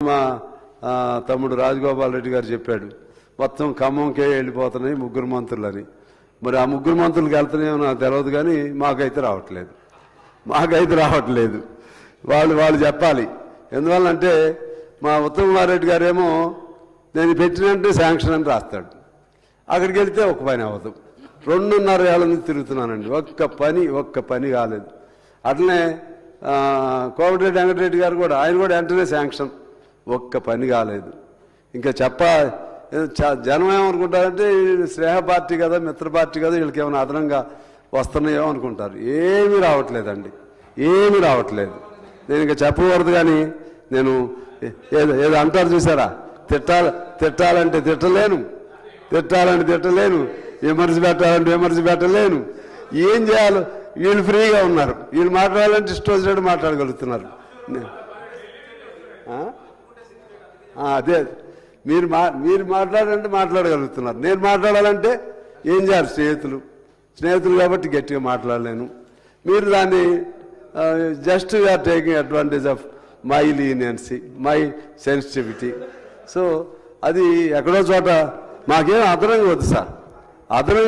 మా తమ్ముడు రాజగోపాల్ రెడ్డి గారు చెప్పాడు, మొత్తం ఖమ్మంకే వెళ్ళిపోతున్నాయి 3 మంత్రులని. మరి ఆ 3 మంత్రులకు వెళ్తున్నాయో నాకు తెలియదు, కానీ మాకైతే రావట్లేదు. వాళ్ళు చెప్పాలి. ఎందువల్లంటే మా ఉత్తమ్ కుమార్ రెడ్డి గారేమో నేను పెట్టినట్టు శాంక్షన్ అని రాస్తాడు, అక్కడికి వెళ్తే ఒక పని అవ్వదు. 2.5 ఏళ్ల నుంచి తిరుగుతున్నానండి, ఒక్క పని కాలేదు. అట్లనే కోమటిరెడ్డి వెంకటరెడ్డి గారు కూడా, ఆయన కూడా వెంటనే శాంక్షన్, ఒక్క పని కాలేదు. ఇంకా జనం ఏమనుకుంటారంటే స్నేహ పార్టీ కదా, మిత్ర పార్టీ కదా, వీళ్ళకి ఏమైనా అదనంగా వస్తున్నాయో అనుకుంటారు. ఏమీ రావట్లేదండి, ఏమీ రావట్లేదు. నేను ఇంకా చెప్పకూడదు, కానీ నేను ఏదో అంటారు చూసారా, తిట్టాలంటే తిట్టలేను, విమర్శ పెట్టలేను. ఏం చేయాలో వీళ్ళు ఫ్రీగా ఉన్నారు, వీళ్ళు మాట్లాడాలంటే ఇష్టం వచ్చినట్టు మాట్లాడగలుగుతున్నారు. అదే మీరు మాట్లాడాలంటే మాట్లాడగలుగుతున్నారు, నేను మాట్లాడాలంటే ఏం చేయాలి? స్నేహితులు కాబట్టి గట్టిగా మాట్లాడలేను. మీరు దాన్ని just you're taking advantage of my leniency, my sensitivity. So అది ఎక్కడో చోట మాకేం అదనంగా వద్దు సార్, అదనంగా